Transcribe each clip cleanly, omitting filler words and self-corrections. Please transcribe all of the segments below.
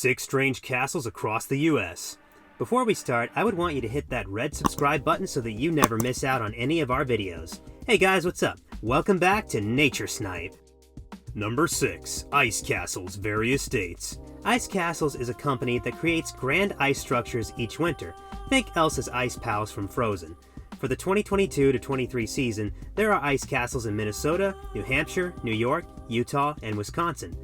6 strange castles across the U.S. Before we start, I would want you to hit that red subscribe button so that you never miss out on any of our videos. Hey guys, what's up? Welcome back to Nature Snipe. Number 6. Ice Castles, Various States. Ice Castles is a company that creates grand ice structures each winter. Think Elsa's Ice Palace from Frozen. For the 2022-23 season, there are ice castles in Minnesota, New Hampshire, New York, Utah, and Wisconsin.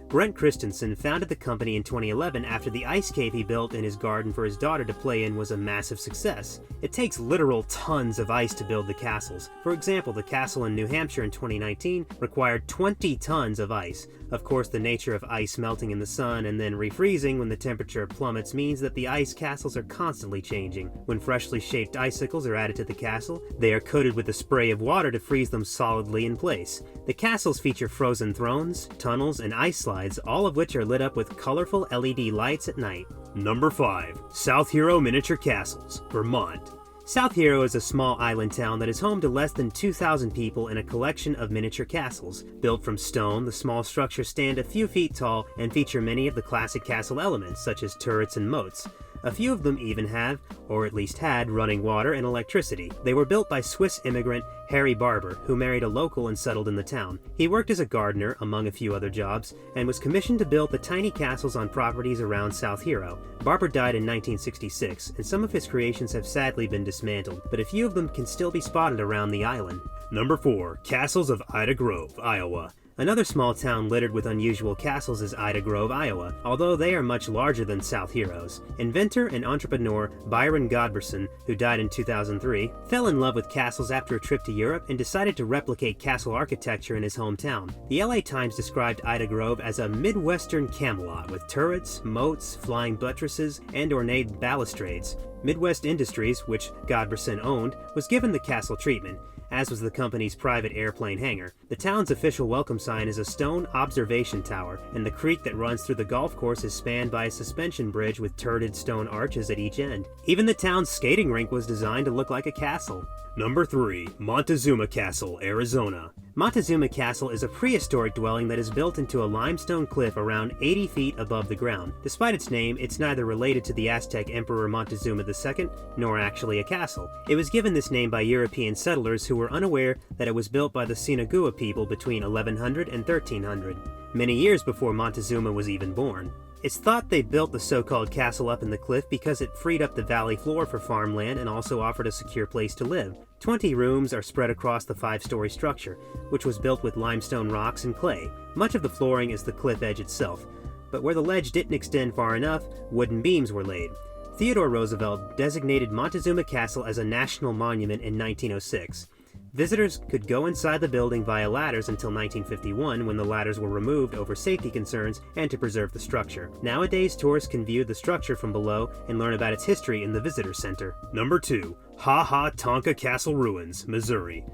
Brent Christensen founded the company in 2011 after the ice cave he built in his garden for his daughter to play in was a massive success. It takes literal tons of ice to build the castles. For example, the castle in New Hampshire in 2019 required 20 tons of ice. Of course, the nature of ice melting in the sun and then refreezing when the temperature plummets means that the ice castles are constantly changing. When freshly shaped icicles are added to the castle, they are coated with a spray of water to freeze them solidly in place. The castles feature frozen thrones, tunnels, and ice slides, all of which are lit up with colorful LED lights at night. Number 5. South Hero Miniature Castles, Vermont. South Hero is a small island town that is home to less than 2,000 people in a collection of miniature castles. Built from stone, the small structures stand a few feet tall and feature many of the classic castle elements, such as turrets and moats. A few of them even have, or at least had, running water and electricity. They were built by Swiss immigrant Harry Barber, who married a local and settled in the town. He worked as a gardener, among a few other jobs, and was commissioned to build the tiny castles on properties around South Hero. Barber died in 1966, and some of his creations have sadly been dismantled, but a few of them can still be spotted around the island. Number 4. Castles of Ida Grove, Iowa. Another small town littered with unusual castles is Ida Grove, Iowa, although they are much larger than South Heroes. Inventor and entrepreneur Byron Godberson, who died in 2003, fell in love with castles after a trip to Europe and decided to replicate castle architecture in his hometown. The LA Times described Ida Grove as a Midwestern Camelot with turrets, moats, flying buttresses, and ornate balustrades. Midwest Industries, which Godberson owned, was given the castle treatment, as was the company's private airplane hangar. The town's official welcome sign is a stone observation tower, and the creek that runs through the golf course is spanned by a suspension bridge with turreted stone arches at each end. Even the town's skating rink was designed to look like a castle. Number 3. Montezuma Castle, Arizona. Montezuma Castle is a prehistoric dwelling that is built into a limestone cliff around 80 feet above the ground. Despite its name, it's neither related to the Aztec Emperor Montezuma II, nor actually a castle. It was given this name by European settlers who were unaware that it was built by the Sinagua people between 1100 and 1300, many years before Montezuma was even born. It's thought they built the so-called castle up in the cliff because it freed up the valley floor for farmland and also offered a secure place to live. 20 rooms are spread across the 5-story structure, which was built with limestone rocks and clay. Much of the flooring is the cliff edge itself, but where the ledge didn't extend far enough, wooden beams were laid. Theodore Roosevelt designated Montezuma Castle as a national monument in 1906. Visitors could go inside the building via ladders until 1951, when the ladders were removed over safety concerns and to preserve the structure. Nowadays, tourists can view the structure from below and learn about its history in the visitor center. Number 2. Ha Ha Tonka Castle Ruins, Missouri.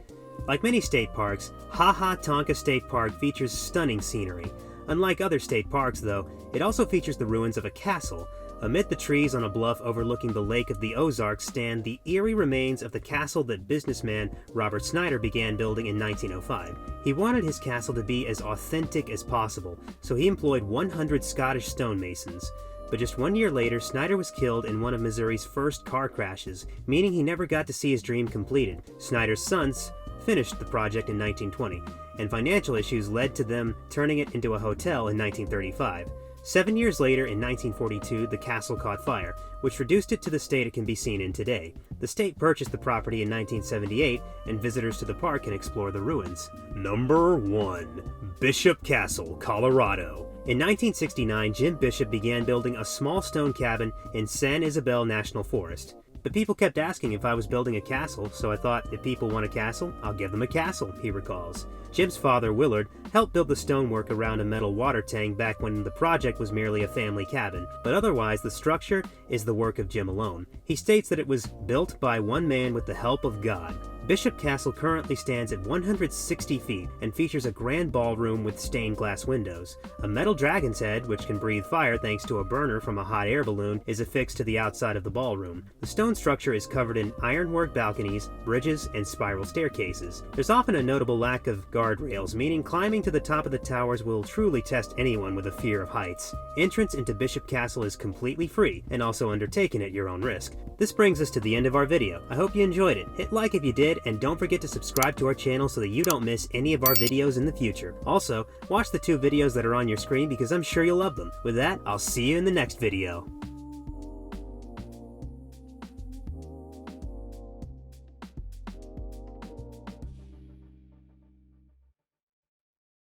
Like many state parks, Ha Ha Tonka State Park features stunning scenery. Unlike other state parks, though, it also features the ruins of a castle. Amid the trees on a bluff overlooking the Lake of the Ozarks stand the eerie remains of the castle that businessman Robert Snyder began building in 1905. He wanted his castle to be as authentic as possible, so he employed 100 Scottish stonemasons. But just 1 year later, Snyder was killed in one of Missouri's first car crashes, meaning he never got to see his dream completed. Snyder's sons finished the project in 1920, and financial issues led to them turning it into a hotel in 1935. 7 years later, in 1942, the castle caught fire, which reduced it to the state it can be seen in today. The state purchased the property in 1978, and visitors to the park can explore the ruins. Number 1. Bishop Castle, Colorado. In 1969, Jim Bishop began building a small stone cabin in San Isabel National Forest. But people kept asking if I was building a castle, so I thought, if people want a castle, I'll give them a castle, he recalls. Jim's father, Willard, helped build the stonework around a metal water tank back when the project was merely a family cabin, but otherwise the structure is the work of Jim alone. He states that it was built by one man with the help of God. Bishop Castle currently stands at 160 feet and features a grand ballroom with stained glass windows. A metal dragon's head, which can breathe fire thanks to a burner from a hot air balloon, is affixed to the outside of the ballroom. The stone structure is covered in ironwork balconies, bridges, and spiral staircases. There's often a notable lack of guardrails, meaning climbing to the top of the towers will truly test anyone with a fear of heights. Entrance into Bishop Castle is completely free, and also undertaken at your own risk. This brings us to the end of our video. I hope you enjoyed it. Hit like if you did, and don't forget to subscribe to our channel so that you don't miss any of our videos in the future. Also, watch the 2 videos that are on your screen because I'm sure you'll love them. With that, I'll see you in the next video.